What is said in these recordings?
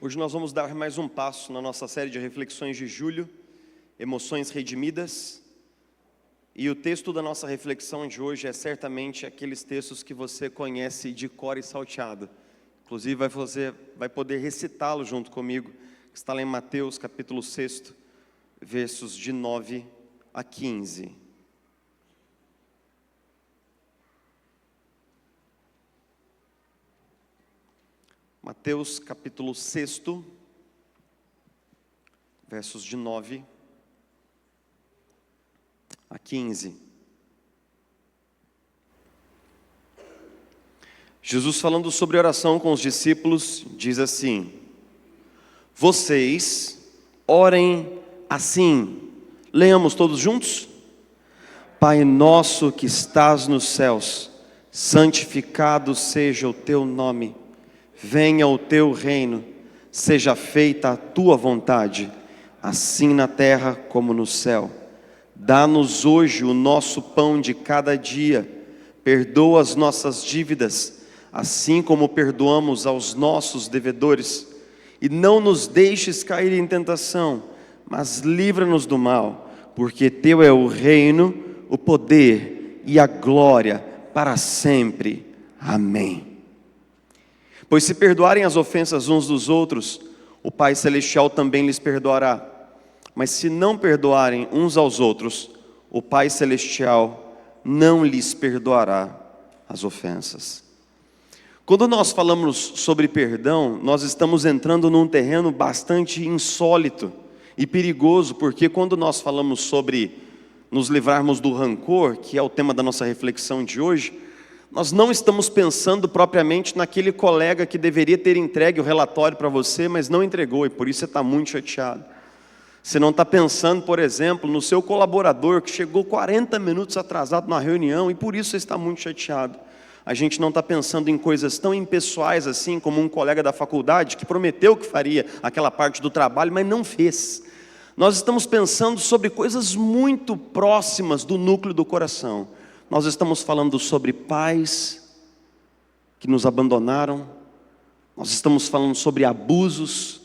Hoje nós vamos dar mais um passo na nossa série de reflexões de julho, Emoções Redimidas. E o texto da nossa reflexão de hoje é certamente aqueles textos que você conhece de cor e salteado. Inclusive você vai poder recitá-lo junto comigo, que está lá em Mateus capítulo 6, versos de 9 a 15. Mateus capítulo 6, versos de 9 a 15. Jesus, falando sobre oração com os discípulos, diz assim: vocês orem assim. Leamos todos juntos? Pai nosso que estás nos céus, santificado seja o teu nome. Venha o teu reino, seja feita a tua vontade, assim na terra como no céu. Dá-nos hoje o nosso pão de cada dia. Perdoa as nossas dívidas, assim como perdoamos aos nossos devedores. E não nos deixes cair em tentação, mas livra-nos do mal, porque teu é o reino, o poder e a glória para sempre. Amém. Pois se perdoarem as ofensas uns dos outros, o Pai Celestial também lhes perdoará. Mas se não perdoarem uns aos outros, o Pai Celestial não lhes perdoará as ofensas. Quando nós falamos sobre perdão, nós estamos entrando num terreno bastante insólito e perigoso, porque quando nós falamos sobre nos livrarmos do rancor, que é o tema da nossa reflexão de hoje, nós não estamos pensando propriamente naquele colega que deveria ter entregue o relatório para você, mas não entregou, e por isso você está muito chateado. Você não está pensando, por exemplo, no seu colaborador que chegou 40 minutos atrasado na reunião, e por isso você está muito chateado. A gente não está pensando em coisas tão impessoais assim, como um colega da faculdade que prometeu que faria aquela parte do trabalho, mas não fez. Nós estamos pensando sobre coisas muito próximas do núcleo do coração. Nós estamos falando sobre pais que nos abandonaram. Nós estamos falando sobre abusos,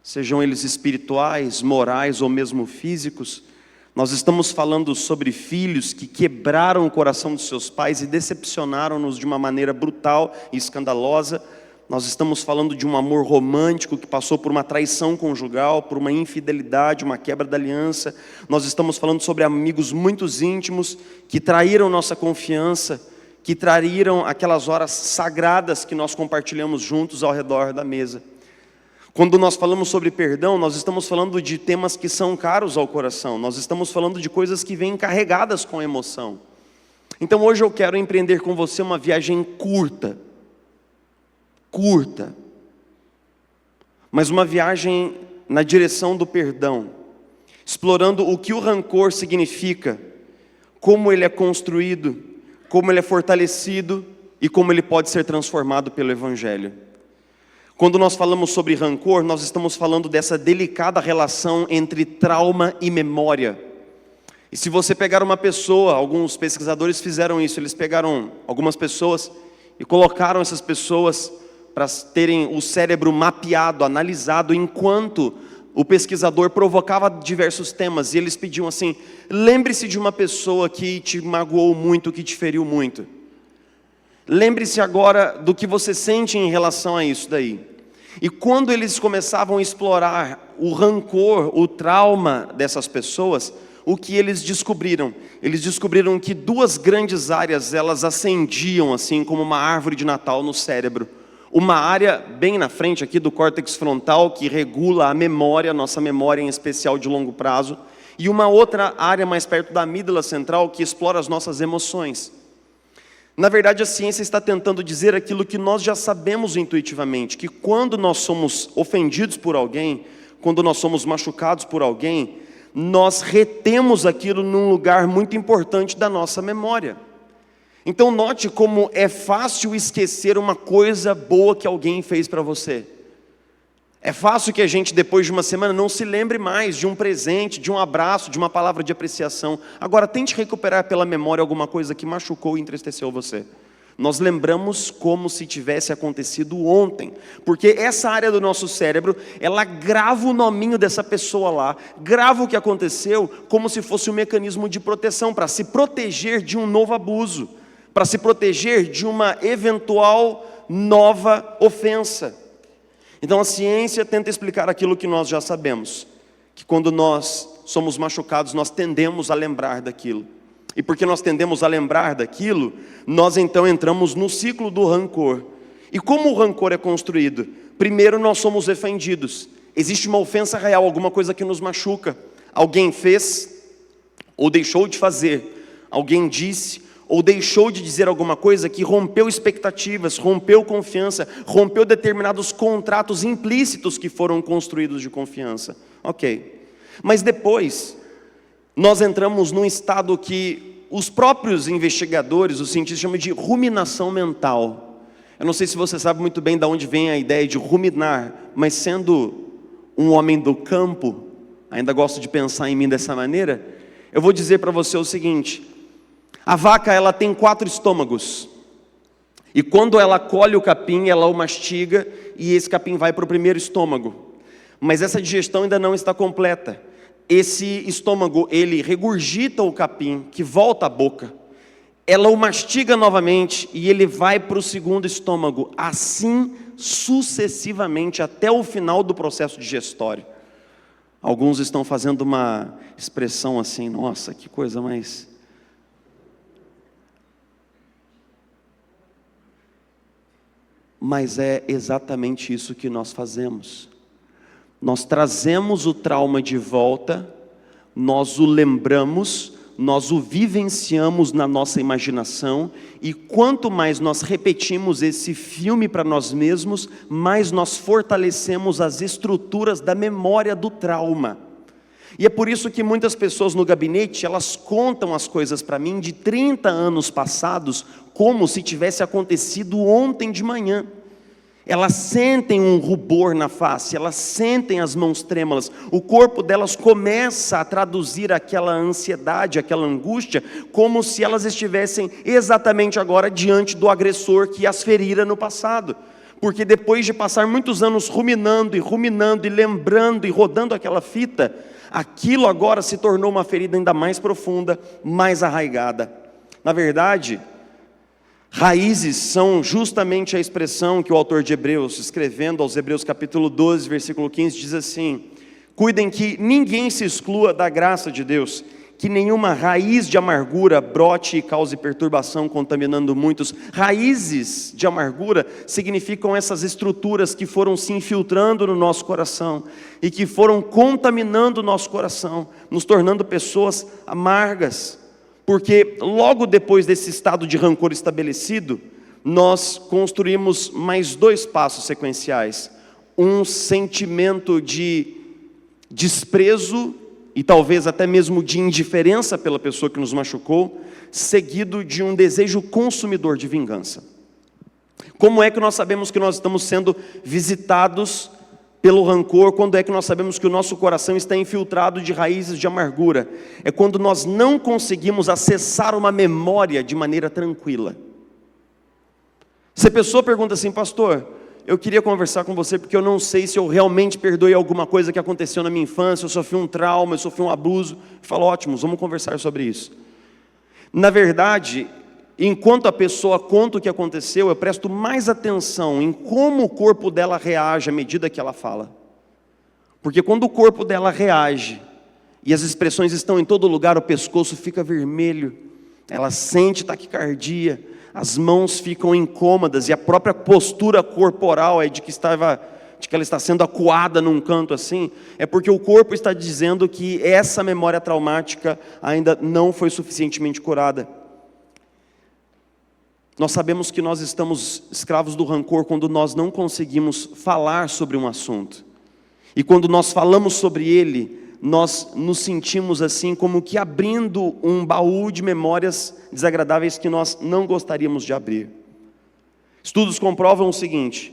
sejam eles espirituais, morais ou mesmo físicos. Nós estamos falando sobre filhos que quebraram o coração dos seus pais e decepcionaram-nos de uma maneira brutal e escandalosa. Nós estamos falando de um amor romântico que passou por uma traição conjugal, por uma infidelidade, uma quebra da aliança. Nós estamos falando sobre amigos muito íntimos que traíram nossa confiança, que traíram aquelas horas sagradas que nós compartilhamos juntos ao redor da mesa. Quando nós falamos sobre perdão, nós estamos falando de temas que são caros ao coração. Nós estamos falando de coisas que vêm carregadas com emoção. Então hoje eu quero empreender com você uma viagem curta, mas uma viagem na direção do perdão, explorando o que o rancor significa, como ele é construído, como ele é fortalecido e como ele pode ser transformado pelo Evangelho. Quando nós falamos sobre rancor, nós estamos falando dessa delicada relação entre trauma e memória. E se você pegar uma pessoa, alguns pesquisadores fizeram isso, eles pegaram algumas pessoas e colocaram essas pessoas para terem o cérebro mapeado, analisado, enquanto o pesquisador provocava diversos temas, e eles pediam assim: lembre-se de uma pessoa que te magoou muito, que te feriu muito. Lembre-se agora do que você sente em relação a isso daí. E quando eles começavam a explorar o rancor, o trauma dessas pessoas, o que eles descobriram? Eles descobriram que duas grandes áreas, elas acendiam assim como uma árvore de Natal no cérebro. Uma área bem na frente aqui do córtex frontal, que regula a memória, nossa memória em especial de longo prazo. E uma outra área mais perto da amígdala central, que explora as nossas emoções. Na verdade, a ciência está tentando dizer aquilo que nós já sabemos intuitivamente, que quando nós somos ofendidos por alguém, quando nós somos machucados por alguém, nós retemos aquilo num lugar muito importante da nossa memória. Então note como é fácil esquecer uma coisa boa que alguém fez para você. É fácil que a gente, depois de uma semana, não se lembre mais de um presente, de um abraço, de uma palavra de apreciação. Agora, tente recuperar pela memória alguma coisa que machucou e entristeceu você. Nós lembramos como se tivesse acontecido ontem, porque essa área do nosso cérebro, ela grava o nominho dessa pessoa lá, grava o que aconteceu como se fosse um mecanismo de proteção, para se proteger de um novo abuso, para se proteger de uma eventual nova ofensa. Então a ciência tenta explicar aquilo que nós já sabemos, que quando nós somos machucados, nós tendemos a lembrar daquilo. E porque nós tendemos a lembrar daquilo, nós então entramos no ciclo do rancor. E como o rancor é construído? Primeiro nós somos ofendidos. Existe uma ofensa real, alguma coisa que nos machuca. Alguém fez ou deixou de fazer. Alguém disse ou deixou de dizer alguma coisa que rompeu expectativas, rompeu confiança, rompeu determinados contratos implícitos que foram construídos de confiança. Ok. Mas depois nós entramos num estado que os próprios investigadores, os cientistas chamam de ruminação mental. Eu não sei se você sabe muito bem de onde vem a ideia de ruminar, mas sendo um homem do campo, ainda gosto de pensar em mim dessa maneira, eu vou dizer para você o seguinte: a vaca, ela tem 4 estômagos, e quando ela colhe o capim, ela o mastiga, e esse capim vai para o primeiro estômago, mas essa digestão ainda não está completa. Esse estômago, ele regurgita o capim, que volta à boca, ela o mastiga novamente, e ele vai para o segundo estômago, assim sucessivamente, até o final do processo digestório. Alguns estão fazendo uma expressão assim, nossa, que coisa mais... Mas é exatamente isso que nós fazemos. Nós trazemos o trauma de volta, nós o lembramos, nós o vivenciamos na nossa imaginação, e quanto mais nós repetimos esse filme para nós mesmos, mais nós fortalecemos as estruturas da memória do trauma. E é por isso que muitas pessoas no gabinete, elas contam as coisas para mim de 30 anos passados, como se tivesse acontecido ontem de manhã. Elas sentem um rubor na face, elas sentem as mãos trêmulas, o corpo delas começa a traduzir aquela ansiedade, aquela angústia, como se elas estivessem exatamente agora diante do agressor que as ferira no passado. Porque depois de passar muitos anos ruminando e lembrando e rodando aquela fita, aquilo agora se tornou uma ferida ainda mais profunda, mais arraigada. Na verdade, raízes são justamente a expressão que o autor de Hebreus, escrevendo aos Hebreus capítulo 12, versículo 15, diz assim: cuidem que ninguém se exclua da graça de Deus, que nenhuma raiz de amargura brote e cause perturbação, contaminando muitos. Raízes de amargura significam essas estruturas que foram se infiltrando no nosso coração e que foram contaminando o nosso coração, nos tornando pessoas amargas. Porque logo depois desse estado de rancor estabelecido, nós construímos mais 2 passos sequenciais. Um sentimento de desprezo e talvez até mesmo de indiferença pela pessoa que nos machucou, seguido de um desejo consumidor de vingança. Como é que nós sabemos que nós estamos sendo visitados pelo rancor? Quando é que nós sabemos que o nosso coração está infiltrado de raízes de amargura? É quando nós não conseguimos acessar uma memória de maneira tranquila. Se a pessoa pergunta assim: pastor, eu queria conversar com você porque eu não sei se eu realmente perdoei alguma coisa que aconteceu na minha infância, eu sofri um trauma, eu sofri um abuso. Eu falo: ótimo, vamos conversar sobre isso. Na verdade, enquanto a pessoa conta o que aconteceu, eu presto mais atenção em como o corpo dela reage à medida que ela fala. Porque quando o corpo dela reage, e as expressões estão em todo lugar, o pescoço fica vermelho, ela sente taquicardia, as mãos ficam incômodas, e a própria postura corporal é de que ela está sendo acuada num canto assim, é porque o corpo está dizendo que essa memória traumática ainda não foi suficientemente curada. Nós sabemos que nós estamos escravos do rancor quando nós não conseguimos falar sobre um assunto. E quando nós falamos sobre ele, nós nos sentimos assim como que abrindo um baú de memórias desagradáveis que nós não gostaríamos de abrir. Estudos comprovam o seguinte,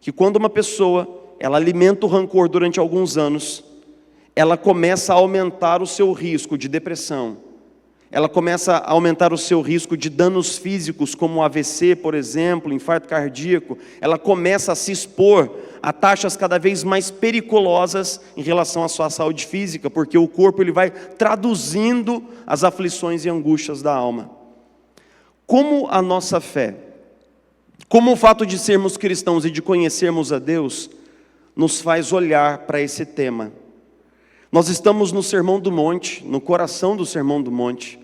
que quando uma pessoa, ela alimenta o rancor durante alguns anos, ela começa a aumentar o seu risco de depressão, ela começa a aumentar o seu risco de danos físicos, como AVC, por exemplo, infarto cardíaco. Ela começa a se expor a taxas cada vez mais periculosas em relação à sua saúde física, porque o corpo ele vai traduzindo as aflições e angústias da alma. Como a nossa fé, como o fato de sermos cristãos e de conhecermos a Deus, nos faz olhar para esse tema. Nós estamos no Sermão do Monte, no coração do Sermão do Monte.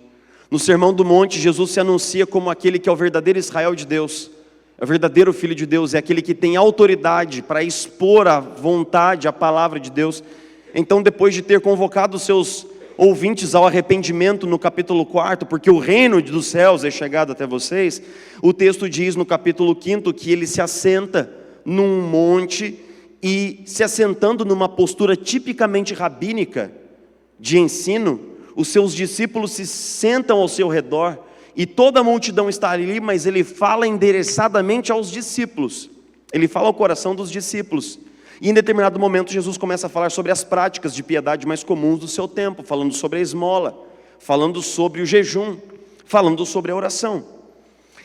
No Sermão do Monte, Jesus se anuncia como aquele que é o verdadeiro Israel de Deus, é o verdadeiro Filho de Deus, é aquele que tem autoridade para expor a vontade, a palavra de Deus. Então, depois de ter convocado os seus ouvintes ao arrependimento no capítulo 4, porque o reino dos céus é chegado até vocês, o texto diz no capítulo 5 que ele se assenta num monte e, se assentando numa postura tipicamente rabínica de ensino, os seus discípulos se sentam ao seu redor e toda a multidão está ali, mas ele fala endereçadamente aos discípulos, ele fala ao coração dos discípulos. E em determinado momento Jesus começa a falar sobre as práticas de piedade mais comuns do seu tempo, falando sobre a esmola, falando sobre o jejum, falando sobre a oração.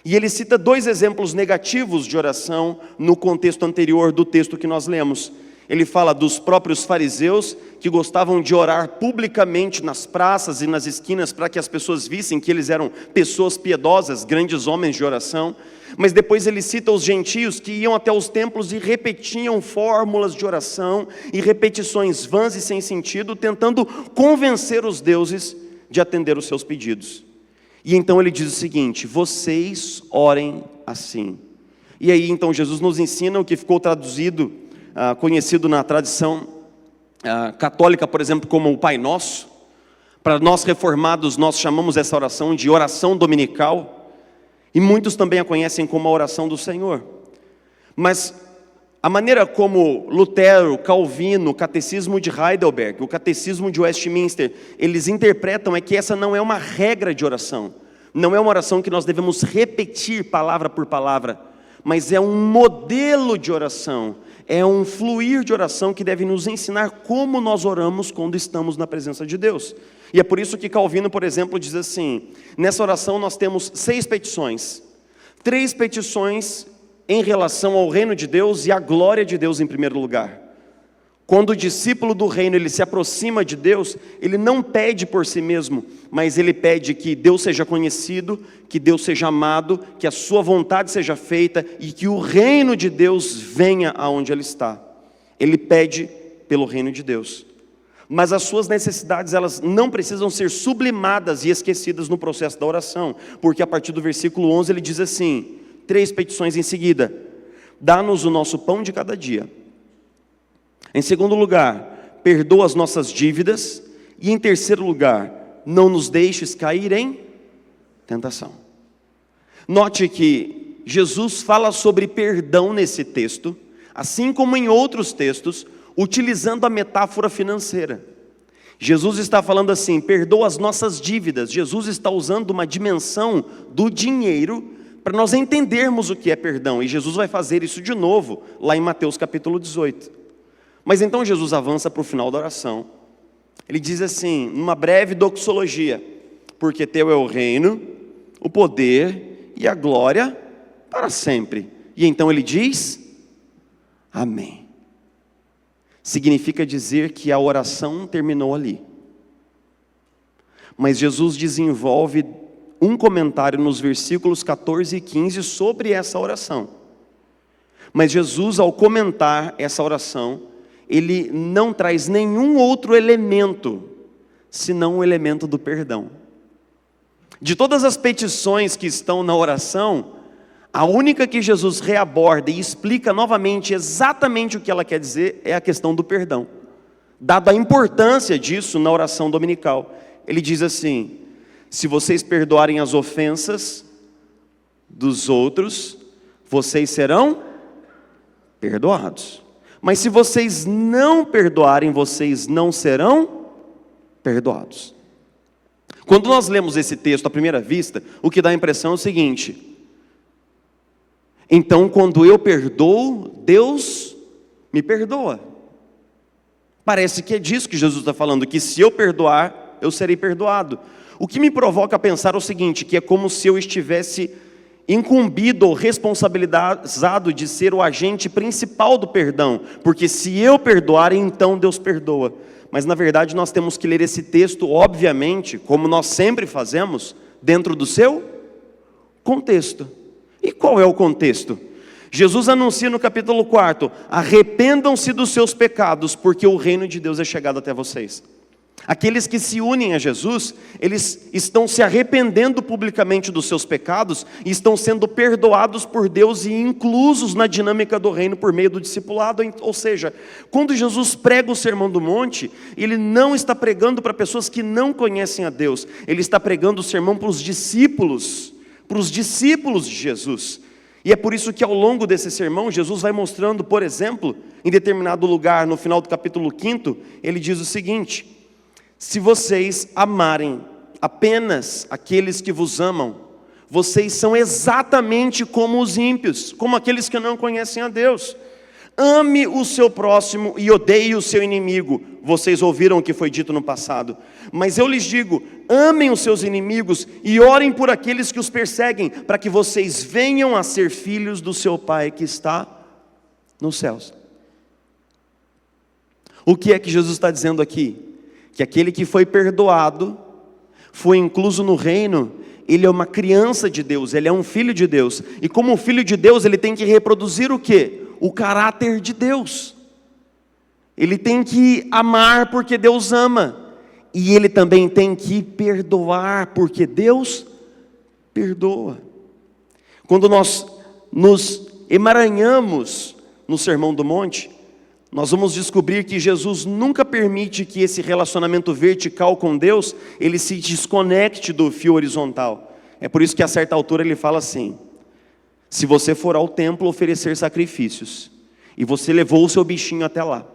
E ele cita 2 exemplos negativos de oração no contexto anterior do texto que nós lemos. Ele fala dos próprios fariseus que gostavam de orar publicamente nas praças e nas esquinas para que as pessoas vissem que eles eram pessoas piedosas, grandes homens de oração. Mas depois ele cita os gentios que iam até os templos e repetiam fórmulas de oração e repetições vãs e sem sentido, tentando convencer os deuses de atender os seus pedidos. E então ele diz o seguinte: vocês orem assim. E aí então Jesus nos ensina o que ficou traduzido, conhecido na tradição católica, por exemplo, como o Pai Nosso. Para nós reformados, nós chamamos essa oração de oração dominical, e muitos também a conhecem como a oração do Senhor. Mas a maneira como Lutero, Calvino, o Catecismo de Heidelberg, o Catecismo de Westminster, eles interpretam é que essa não é uma regra de oração, não é uma oração que nós devemos repetir palavra por palavra, mas é um modelo de oração, é um fluir de oração que deve nos ensinar como nós oramos quando estamos na presença de Deus. E é por isso que Calvino, por exemplo, diz assim: nessa oração nós temos 6 petições, 3 petições em relação ao reino de Deus e à glória de Deus em primeiro lugar. Quando o discípulo do reino ele se aproxima de Deus, ele não pede por si mesmo, mas ele pede que Deus seja conhecido, que Deus seja amado, que a sua vontade seja feita e que o reino de Deus venha aonde ele está. Ele pede pelo reino de Deus. Mas as suas necessidades, elas não precisam ser sublimadas e esquecidas no processo da oração, porque a partir do versículo 11 ele diz assim, 3 petições em seguida: dá-nos o nosso pão de cada dia. Em segundo lugar, perdoa as nossas dívidas. E em terceiro lugar, não nos deixes cair em tentação. Note que Jesus fala sobre perdão nesse texto, assim como em outros textos, utilizando a metáfora financeira. Jesus está falando assim: perdoa as nossas dívidas. Jesus está usando uma dimensão do dinheiro para nós entendermos o que é perdão. E Jesus vai fazer isso de novo, lá em Mateus capítulo 18. Mas então Jesus avança para o final da oração. Ele diz assim, numa breve doxologia: porque teu é o reino, o poder e a glória para sempre. E então ele diz, amém. Significa dizer que a oração terminou ali. Mas Jesus desenvolve um comentário nos versículos 14 e 15 sobre essa oração. Mas Jesus, ao comentar essa oração, ele não traz nenhum outro elemento, senão o elemento do perdão. De todas as petições que estão na oração, a única que Jesus reaborda e explica novamente exatamente o que ela quer dizer é a questão do perdão. Dada a importância disso na oração dominical, ele diz assim: se vocês perdoarem as ofensas dos outros, vocês serão perdoados. Mas se vocês não perdoarem, vocês não serão perdoados. Quando nós lemos esse texto à primeira vista, o que dá a impressão é o seguinte: então quando eu perdoo, Deus me perdoa. Parece que é disso que Jesus está falando, que se eu perdoar, eu serei perdoado. O que me provoca a pensar o seguinte, que é como se eu estivesse incumbido ou responsabilizado de ser o agente principal do perdão, porque se eu perdoar, então Deus perdoa. Mas na verdade nós temos que ler esse texto, obviamente, como nós sempre fazemos, dentro do seu contexto. E qual é o contexto? Jesus anuncia no capítulo 4, arrependam-se dos seus pecados, porque o reino de Deus é chegado até vocês. Aqueles que se unem a Jesus, eles estão se arrependendo publicamente dos seus pecados, e estão sendo perdoados por Deus e inclusos na dinâmica do reino por meio do discipulado. Ou seja, quando Jesus prega o Sermão do Monte, Ele não está pregando para pessoas que não conhecem a Deus, Ele está pregando o sermão para os discípulos de Jesus. E é por isso que ao longo desse sermão, Jesus vai mostrando, por exemplo, em determinado lugar, no final do capítulo 5, Ele diz o seguinte: se vocês amarem apenas aqueles que vos amam, vocês são exatamente como os ímpios, como aqueles que não conhecem a Deus. Ame o seu próximo e odeie o seu inimigo. Vocês ouviram o que foi dito no passado. Mas eu lhes digo, amem os seus inimigos e orem por aqueles que os perseguem, para que vocês venham a ser filhos do seu Pai que está nos céus. O que é que Jesus está dizendo aqui? Que aquele que foi perdoado, foi incluso no reino, ele é uma criança de Deus, ele é um filho de Deus. E como filho de Deus, ele tem que reproduzir o quê? O caráter de Deus. Ele tem que amar porque Deus ama. E ele também tem que perdoar porque Deus perdoa. Quando nós nos emaranhamos no Sermão do Monte, nós vamos descobrir que Jesus nunca permite que esse relacionamento vertical com Deus, ele se desconecte do fio horizontal. É por isso que a certa altura ele fala assim: se você for ao templo oferecer sacrifícios, e você levou o seu bichinho até lá,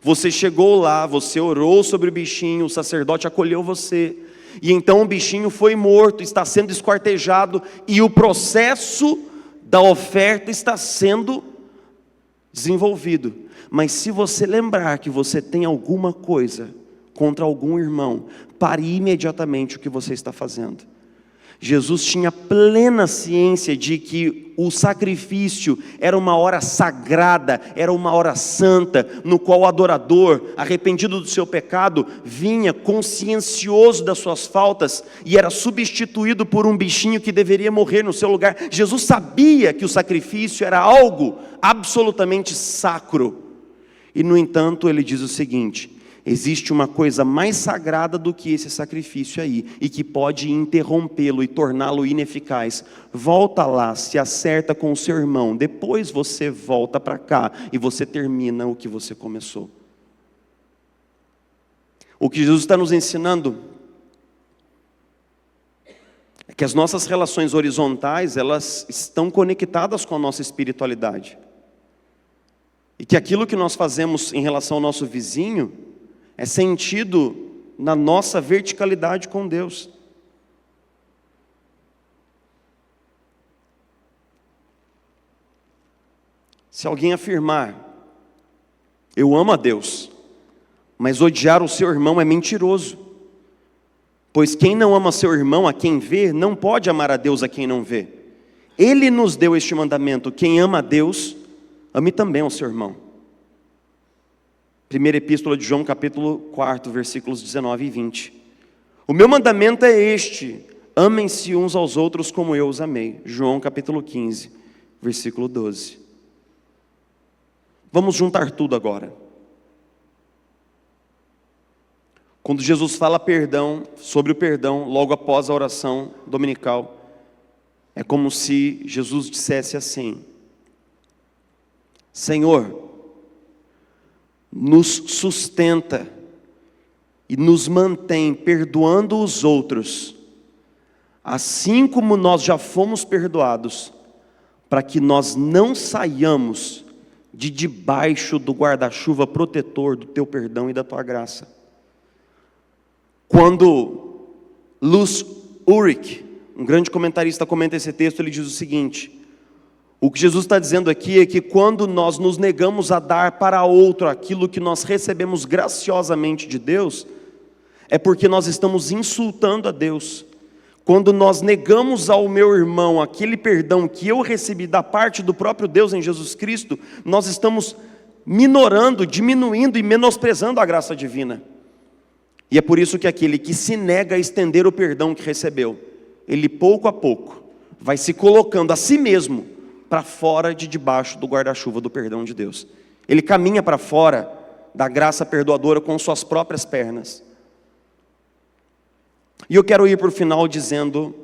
você chegou lá, você orou sobre o bichinho, o sacerdote acolheu você, e então o bichinho foi morto, está sendo esquartejado, e o processo da oferta está sendo desenvolvido. Mas se você lembrar que você tem alguma coisa contra algum irmão, pare imediatamente o que você está fazendo. Jesus tinha plena ciência de que o sacrifício era uma hora sagrada, era uma hora santa, no qual o adorador, arrependido do seu pecado, vinha consciencioso das suas faltas e era substituído por um bichinho que deveria morrer no seu lugar. Jesus sabia que o sacrifício era algo absolutamente sacro. E no entanto ele diz o seguinte: existe uma coisa mais sagrada do que esse sacrifício aí, e que pode interrompê-lo e torná-lo ineficaz. Volta lá, se acerta com o seu irmão, depois você volta para cá e você termina o que você começou. O que Jesus está nos ensinando é que as nossas relações horizontais, elas estão conectadas com a nossa espiritualidade. E que aquilo que nós fazemos em relação ao nosso vizinho é sentido na nossa verticalidade com Deus. Se alguém afirmar, eu amo a Deus, mas odiar o seu irmão é mentiroso. Pois quem não ama seu irmão a quem vê, não pode amar a Deus a quem não vê. Ele nos deu este mandamento: quem ama a Deus, ame também ao seu irmão. Primeira Epístola de João, capítulo 4, versículos 19 e 20. O meu mandamento é este: amem-se uns aos outros como eu os amei. João, capítulo 15, versículo 12. Vamos juntar tudo agora. Quando Jesus fala perdão, sobre o perdão, logo após a oração dominical, é como se Jesus dissesse assim: Senhor, nos sustenta e nos mantém perdoando os outros, assim como nós já fomos perdoados, para que nós não saiamos de debaixo do guarda-chuva protetor do teu perdão e da tua graça. Quando Luz Ulrich, um grande comentarista, comenta esse texto, ele diz o seguinte: o que Jesus está dizendo aqui é que quando nós nos negamos a dar para outro aquilo que nós recebemos graciosamente de Deus, é porque nós estamos insultando a Deus. Quando nós negamos ao meu irmão aquele perdão que eu recebi da parte do próprio Deus em Jesus Cristo, nós estamos minorando, diminuindo e menosprezando a graça divina. E é por isso que aquele que se nega a estender o perdão que recebeu, ele pouco a pouco vai se colocando a si mesmo para fora de debaixo do guarda-chuva do perdão de Deus. Ele caminha para fora da graça perdoadora com suas próprias pernas. E eu quero ir para o final dizendo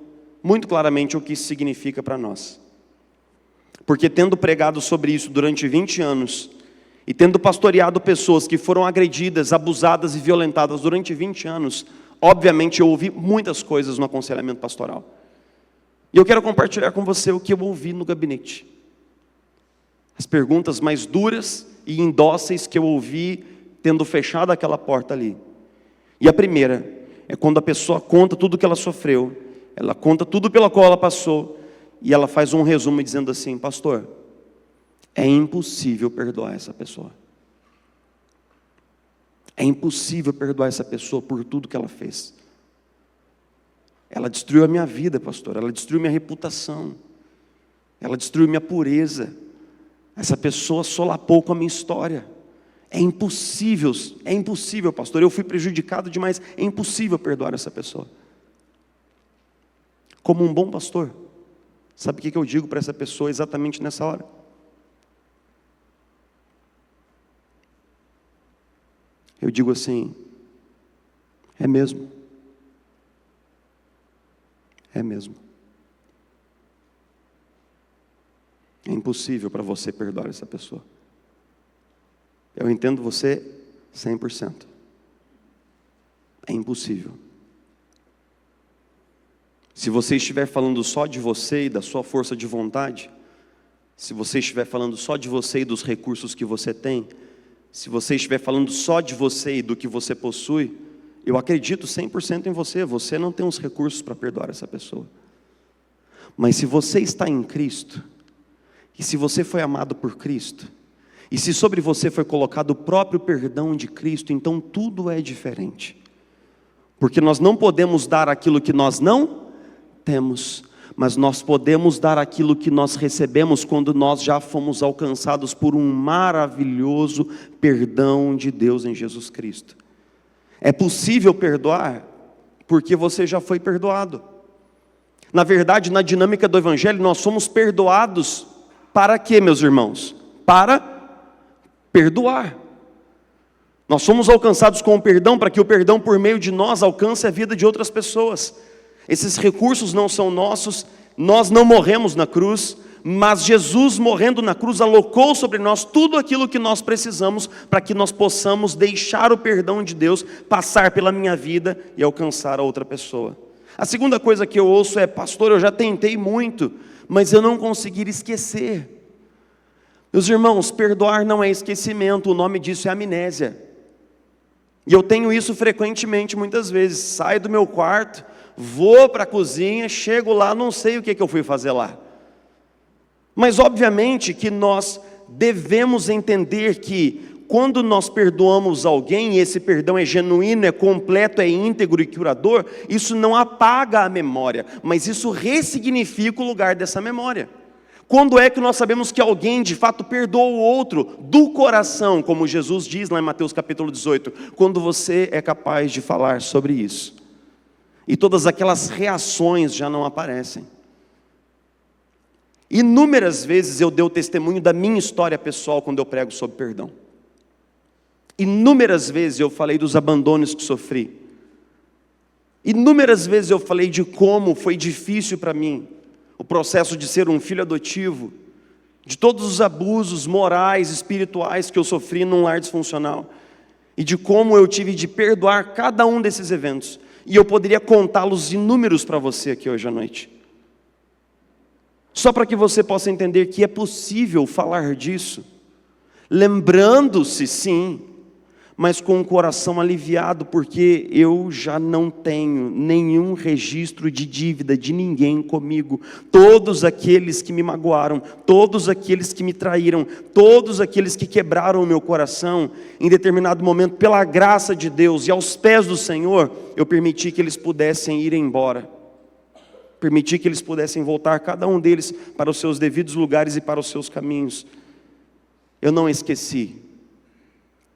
muito claramente o que isso significa para nós. Porque tendo pregado sobre isso durante 20 anos, e tendo pastoreado pessoas que foram agredidas, abusadas e violentadas durante 20 anos, obviamente eu ouvi muitas coisas no aconselhamento pastoral. E eu quero compartilhar com você o que eu ouvi no gabinete. As perguntas mais duras e indóceis que eu ouvi tendo fechado aquela porta ali. E a primeira é quando a pessoa conta tudo que ela sofreu, ela conta tudo pela qual ela passou, e ela faz um resumo dizendo assim: pastor, é impossível perdoar essa pessoa. É impossível perdoar essa pessoa por tudo que ela fez. Ela destruiu a minha vida, pastor. Ela destruiu minha reputação. Ela destruiu minha pureza. Essa pessoa solapou com a minha história. É impossível, pastor. Eu fui prejudicado demais. É impossível perdoar essa pessoa. Como um bom pastor, sabe o que eu digo para essa pessoa exatamente nessa hora? Eu digo assim: é mesmo. É mesmo. É impossível para você perdoar essa pessoa. Eu entendo você 100%. É impossível. Se você estiver falando só de você e da sua força de vontade, se você estiver falando só de você e dos recursos que você tem, se você estiver falando só de você e do que você possui, eu acredito 100% em você. Você não tem os recursos para perdoar essa pessoa. Mas se você está em Cristo, e se você foi amado por Cristo, e se sobre você foi colocado o próprio perdão de Cristo, então tudo é diferente. Porque nós não podemos dar aquilo que nós não temos, mas nós podemos dar aquilo que nós recebemos quando nós já fomos alcançados por um maravilhoso perdão de Deus em Jesus Cristo. É possível perdoar porque você já foi perdoado. Na verdade, na dinâmica do Evangelho, nós somos perdoados para quê, meus irmãos? Para perdoar. Nós somos alcançados com o perdão para que o perdão por meio de nós alcance a vida de outras pessoas. Esses recursos não são nossos, nós não morremos na cruz, mas Jesus morrendo na cruz alocou sobre nós tudo aquilo que nós precisamos para que nós possamos deixar o perdão de Deus passar pela minha vida e alcançar a outra pessoa. A segunda coisa que eu ouço é: pastor, eu já tentei muito, mas eu não consegui esquecer. Meus irmãos, perdoar não é esquecimento, o nome disso é amnésia. E eu tenho isso frequentemente, muitas vezes. Saio do meu quarto, vou para a cozinha, chego lá, não sei o que eu fui fazer lá. Mas obviamente que nós devemos entender que quando nós perdoamos alguém, e esse perdão é genuíno, é completo, é íntegro e curador, isso não apaga a memória, mas isso ressignifica o lugar dessa memória. Quando é que nós sabemos que alguém de fato perdoa o outro do coração, como Jesus diz lá em Mateus capítulo 18, quando você é capaz de falar sobre isso. E todas aquelas reações já não aparecem. Inúmeras vezes eu dei o testemunho da minha história pessoal quando eu prego sobre perdão. Inúmeras vezes eu falei dos abandonos que sofri. Inúmeras vezes eu falei de como foi difícil para mim o processo de ser um filho adotivo, de todos os abusos morais, espirituais que eu sofri num lar disfuncional, e de como eu tive de perdoar cada um desses eventos. E eu poderia contá-los inúmeros para você aqui hoje à noite. Só para que você possa entender que é possível falar disso, lembrando-se sim, mas com o coração aliviado, porque eu já não tenho nenhum registro de dívida de ninguém comigo. Todos aqueles que me magoaram, todos aqueles que me traíram, todos aqueles que quebraram o meu coração, em determinado momento, pela graça de Deus e aos pés do Senhor, eu permiti que eles pudessem ir embora. Permiti que eles pudessem voltar, cada um deles, para os seus devidos lugares e para os seus caminhos. Eu não esqueci.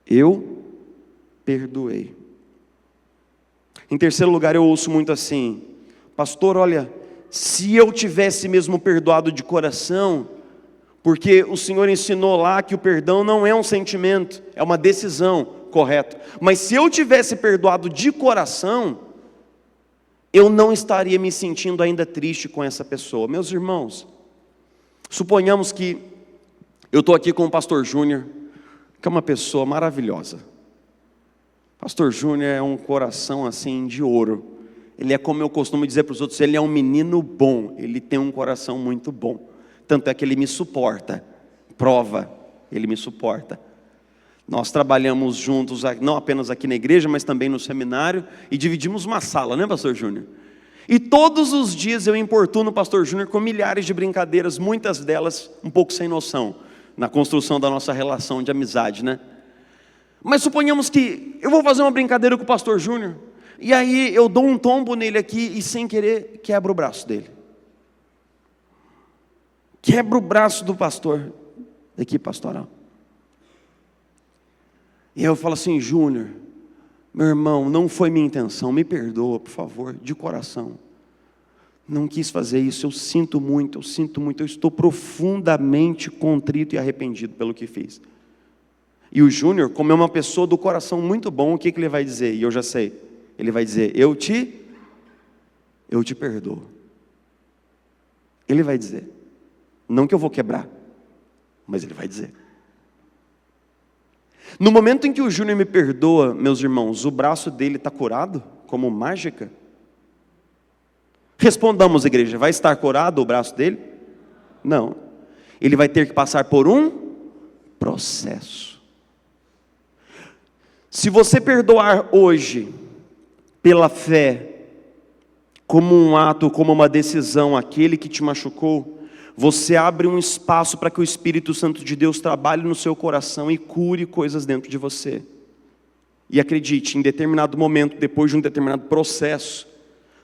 Eu perdoei. Em terceiro lugar, eu ouço muito assim: pastor, olha, se eu tivesse mesmo perdoado de coração, porque o Senhor ensinou lá que o perdão não é um sentimento, é uma decisão, correto? Mas se eu tivesse perdoado de coração, eu não estaria me sentindo ainda triste com essa pessoa. Meus irmãos, suponhamos que eu estou aqui com o pastor Júnior, que é uma pessoa maravilhosa. Pastor Júnior é um coração assim de ouro. Ele é, como eu costumo dizer para os outros, ele é um menino bom, ele tem um coração muito bom. Tanto é que ele me suporta, prova, ele me suporta. Nós trabalhamos juntos, não apenas aqui na igreja, mas também no seminário, e dividimos uma sala, né, pastor Júnior? E todos os dias eu importuno o pastor Júnior com milhares de brincadeiras, muitas delas um pouco sem noção, na construção da nossa relação de amizade, né? Mas suponhamos que eu vou fazer uma brincadeira com o pastor Júnior, e aí eu dou um tombo nele aqui e sem querer quebro o braço dele. Quebro o braço do pastor, da equipe pastoral. E eu falo assim: Júnior, meu irmão, não foi minha intenção, me perdoa, por favor, de coração. Não quis fazer isso, eu sinto muito, eu estou profundamente contrito e arrependido pelo que fiz. E o Júnior, como é uma pessoa do coração muito bom, o que ele vai dizer? E eu já sei, ele vai dizer: eu te perdoo. Ele vai dizer, não que eu vou quebrar, mas ele vai dizer. No momento em que o Júnior me perdoa, meus irmãos, o braço dele está curado, como mágica? Respondamos, igreja, vai estar curado o braço dele? Não. Ele vai ter que passar por um processo. Se você perdoar hoje, pela fé, como um ato, como uma decisão, aquele que te machucou, você abre um espaço para que o Espírito Santo de Deus trabalhe no seu coração e cure coisas dentro de você. E acredite, em determinado momento, depois de um determinado processo,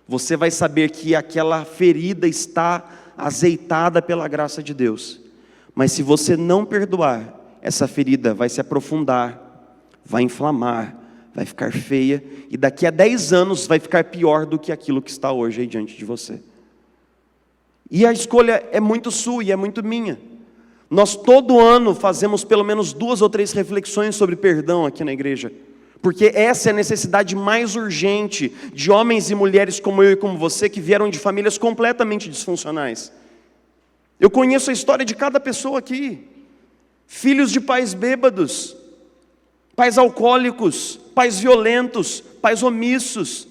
você vai saber que aquela ferida está azeitada pela graça de Deus. Mas se você não perdoar, essa ferida vai se aprofundar, vai inflamar, vai ficar feia, e daqui a 10 anos vai ficar pior do que aquilo que está hoje aí diante de você. E a escolha é muito sua e é muito minha. Nós todo ano fazemos pelo menos 2 ou 3 reflexões sobre perdão aqui na igreja, porque essa é a necessidade mais urgente de homens e mulheres como eu e como você, que vieram de famílias completamente disfuncionais. Eu conheço a história de cada pessoa aqui. Filhos de pais bêbados, pais alcoólicos, pais violentos, pais omissos,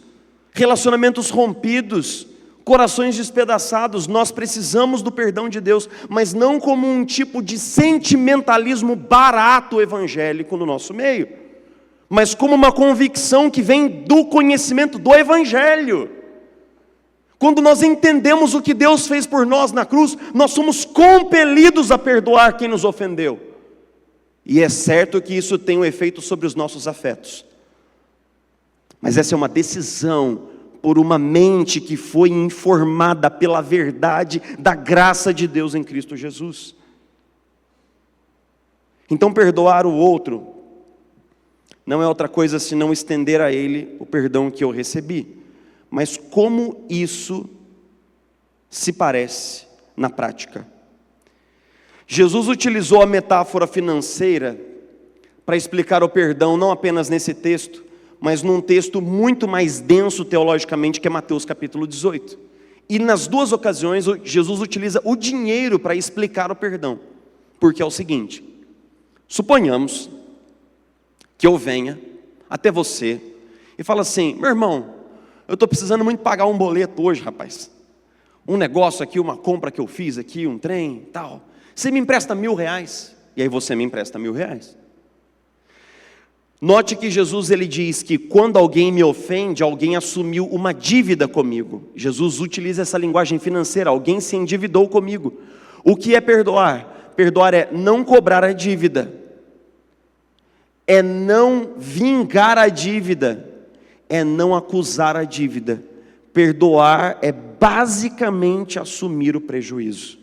relacionamentos rompidos, corações despedaçados. Nós precisamos do perdão de Deus, mas não como um tipo de sentimentalismo barato evangélico no nosso meio, mas como uma convicção que vem do conhecimento do Evangelho. Quando nós entendemos o que Deus fez por nós na cruz, nós somos compelidos a perdoar quem nos ofendeu. E é certo que isso tem um efeito sobre os nossos afetos, mas essa é uma decisão por uma mente que foi informada pela verdade da graça de Deus em Cristo Jesus. Então perdoar o outro não é outra coisa senão estender a ele o perdão que eu recebi. Mas como isso se parece na prática? Jesus utilizou a metáfora financeira para explicar o perdão, não apenas nesse texto, mas num texto muito mais denso teologicamente, que é Mateus capítulo 18. E nas 2 ocasiões, Jesus utiliza o dinheiro para explicar o perdão. Porque é o seguinte: suponhamos que eu venha até você e fale assim: meu irmão, eu estou precisando muito pagar um boleto hoje, rapaz. Um negócio aqui, uma compra que eu fiz aqui, um trem, tal. Você me empresta R$1.000? E aí você me empresta R$1.000. Note que Jesus ele diz que quando alguém me ofende, alguém assumiu uma dívida comigo. Jesus utiliza essa linguagem financeira, alguém se endividou comigo. O que é perdoar? Perdoar é não cobrar a dívida, é não vingar a dívida, é não acusar a dívida. Perdoar é basicamente assumir o prejuízo.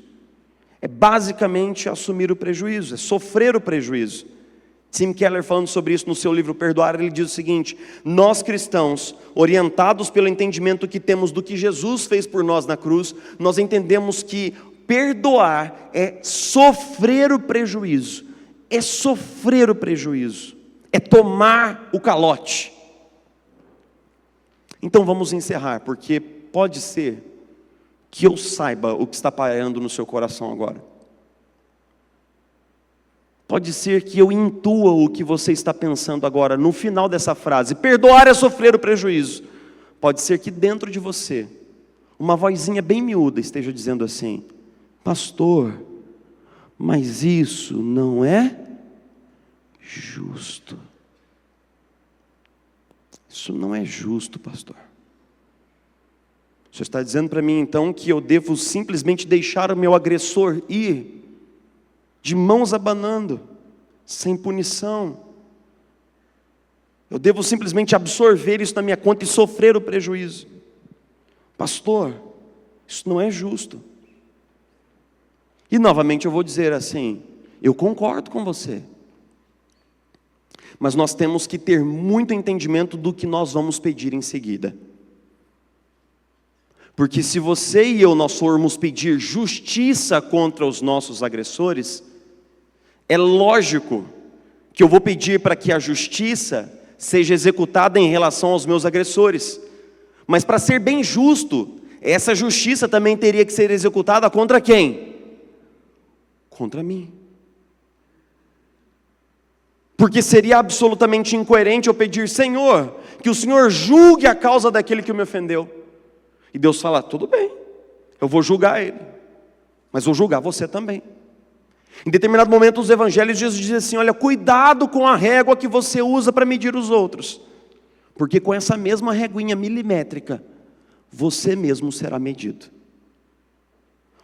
É basicamente assumir o prejuízo, é sofrer o prejuízo. Tim Keller, falando sobre isso no seu livro Perdoar, ele diz o seguinte: nós cristãos, orientados pelo entendimento que temos do que Jesus fez por nós na cruz, nós entendemos que perdoar é sofrer o prejuízo, é sofrer o prejuízo, é tomar o calote. Então vamos encerrar, porque pode ser que eu saiba o que está pairando no seu coração agora. Pode ser que eu intua o que você está pensando agora, no final dessa frase: perdoar é sofrer o prejuízo. Pode ser que dentro de você, uma vozinha bem miúda esteja dizendo assim: pastor, mas isso não é justo. Isso não é justo, pastor. O senhor está dizendo para mim então que eu devo simplesmente deixar o meu agressor ir, de mãos abanando, sem punição? Eu devo simplesmente absorver isso na minha conta e sofrer o prejuízo? Pastor, isso não é justo. E novamente eu vou dizer assim: eu concordo com você, mas nós temos que ter muito entendimento do que nós vamos pedir em seguida. Porque se você e eu nós formos pedir justiça contra os nossos agressores, é lógico que eu vou pedir para que a justiça seja executada em relação aos meus agressores. Mas para ser bem justo, essa justiça também teria que ser executada contra quem? Contra mim. Porque seria absolutamente incoerente eu pedir: Senhor, que o Senhor julgue a causa daquele que me ofendeu. E Deus fala: tudo bem, eu vou julgar ele, mas vou julgar você também. Em determinado momento, os evangelhos, Jesus diz assim: olha, cuidado com a régua que você usa para medir os outros, porque com essa mesma reguinha milimétrica, você mesmo será medido.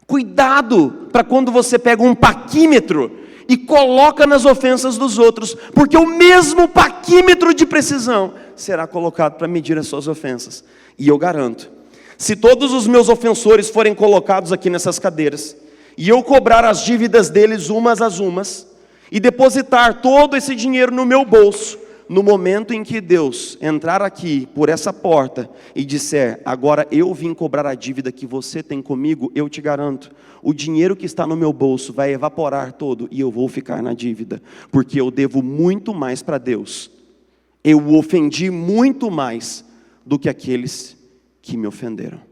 Cuidado para quando você pega um paquímetro e coloca nas ofensas dos outros, porque o mesmo paquímetro de precisão será colocado para medir as suas ofensas. E eu garanto, se todos os meus ofensores forem colocados aqui nessas cadeiras, e eu cobrar as dívidas deles umas às umas, e depositar todo esse dinheiro no meu bolso, no momento em que Deus entrar aqui por essa porta e disser: agora eu vim cobrar a dívida que você tem comigo, eu te garanto, o dinheiro que está no meu bolso vai evaporar todo e eu vou ficar na dívida, porque eu devo muito mais para Deus. Eu o ofendi muito mais do que aqueles que me ofenderam.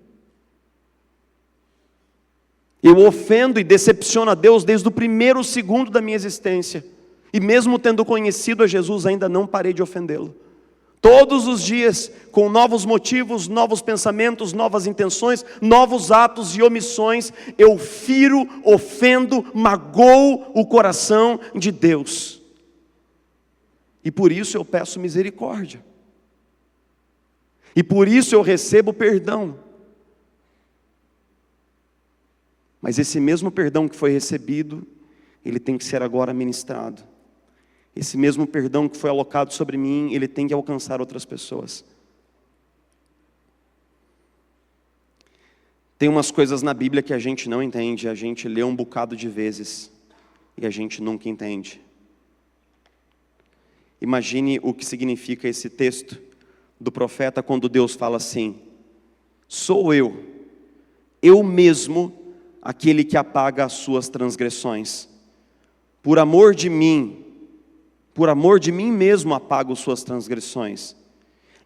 Eu ofendo e decepciono a Deus desde o primeiro segundo da minha existência. E mesmo tendo conhecido a Jesus, ainda não parei de ofendê-lo. Todos os dias, com novos motivos, novos pensamentos, novas intenções, novos atos e omissões, eu firo, ofendo, magoo o coração de Deus. E por isso eu peço misericórdia. E por isso eu recebo perdão. Mas esse mesmo perdão que foi recebido, ele tem que ser agora ministrado. Esse mesmo perdão que foi alocado sobre mim, ele tem que alcançar outras pessoas. Tem umas coisas na Bíblia que a gente não entende, a gente lê um bocado de vezes e a gente nunca entende. Imagine o que significa esse texto do profeta quando Deus fala assim: sou eu mesmo, aquele que apaga as suas transgressões. Por amor de mim mesmo apago suas transgressões.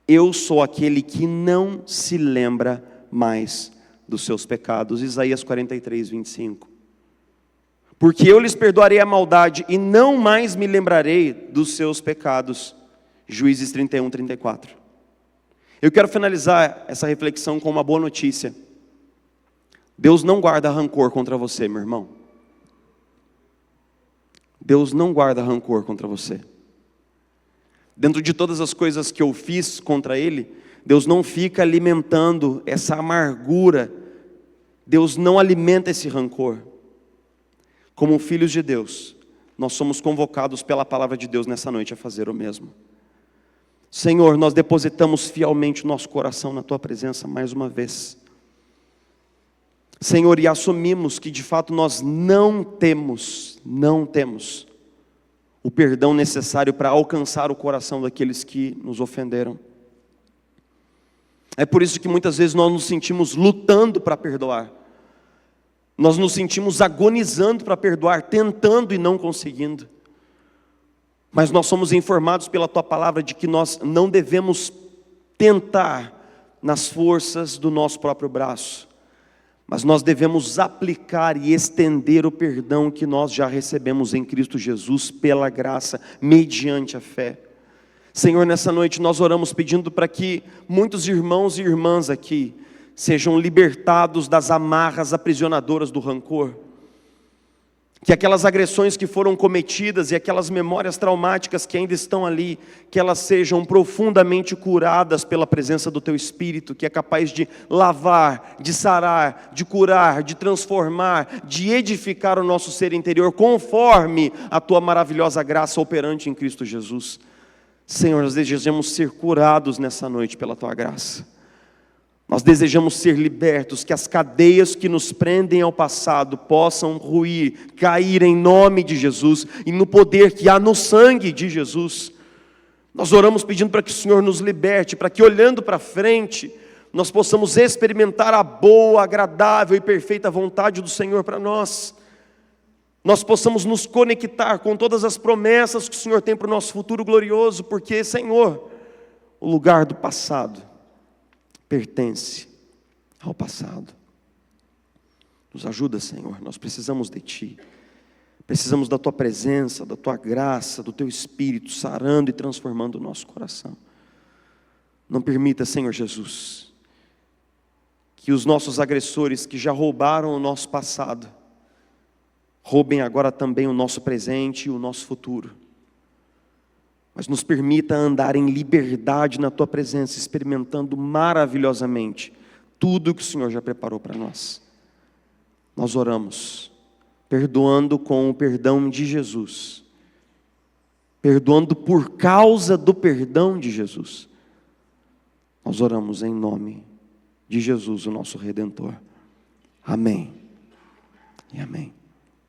Eu sou aquele que não se lembra mais dos seus pecados. Isaías 43, 25. Porque eu lhes perdoarei a maldade e não mais me lembrarei dos seus pecados. Juízes 31, 34. Eu quero finalizar essa reflexão com uma boa notícia. Deus não guarda rancor contra você, meu irmão. Deus não guarda rancor contra você. Dentro de todas as coisas que eu fiz contra ele, Deus não fica alimentando essa amargura, Deus não alimenta esse rancor. Como filhos de Deus, nós somos convocados pela palavra de Deus nessa noite a fazer o mesmo. Senhor, nós depositamos fielmente o nosso coração na Tua presença mais uma vez. Senhor, e assumimos que de fato nós não temos o perdão necessário para alcançar o coração daqueles que nos ofenderam. É por isso que muitas vezes nós nos sentimos lutando para perdoar. Nós nos sentimos agonizando para perdoar, tentando e não conseguindo. Mas nós somos informados pela Tua palavra de que nós não devemos tentar nas forças do nosso próprio braço, mas nós devemos aplicar e estender o perdão que nós já recebemos em Cristo Jesus pela graça, mediante a fé. Senhor, nessa noite nós oramos pedindo para que muitos irmãos e irmãs aqui sejam libertados das amarras aprisionadoras do rancor. Que aquelas agressões que foram cometidas e aquelas memórias traumáticas que ainda estão ali, que elas sejam profundamente curadas pela presença do Teu Espírito, que é capaz de lavar, de sarar, de curar, de transformar, de edificar o nosso ser interior, conforme a Tua maravilhosa graça operante em Cristo Jesus. Senhor, nós desejamos ser curados nessa noite pela Tua graça. Nós desejamos ser libertos, que as cadeias que nos prendem ao passado possam ruir, cair em nome de Jesus e no poder que há no sangue de Jesus. Nós oramos pedindo para que o Senhor nos liberte, para que olhando para frente, nós possamos experimentar a boa, agradável e perfeita vontade do Senhor para nós. Nós possamos nos conectar com todas as promessas que o Senhor tem para o nosso futuro glorioso, porque, Senhor, o lugar do passado pertence ao passado. Nos ajuda, Senhor, nós precisamos de Ti. Precisamos da Tua presença, da Tua graça, do Teu Espírito, sarando e transformando o nosso coração. Não permita, Senhor Jesus, que os nossos agressores que já roubaram o nosso passado, roubem agora também o nosso presente e o nosso futuro. Mas nos permita andar em liberdade na Tua presença, experimentando maravilhosamente tudo que o Senhor já preparou para nós. Nós oramos, perdoando com o perdão de Jesus, perdoando por causa do perdão de Jesus. Nós oramos em nome de Jesus, o nosso Redentor. Amém e amém.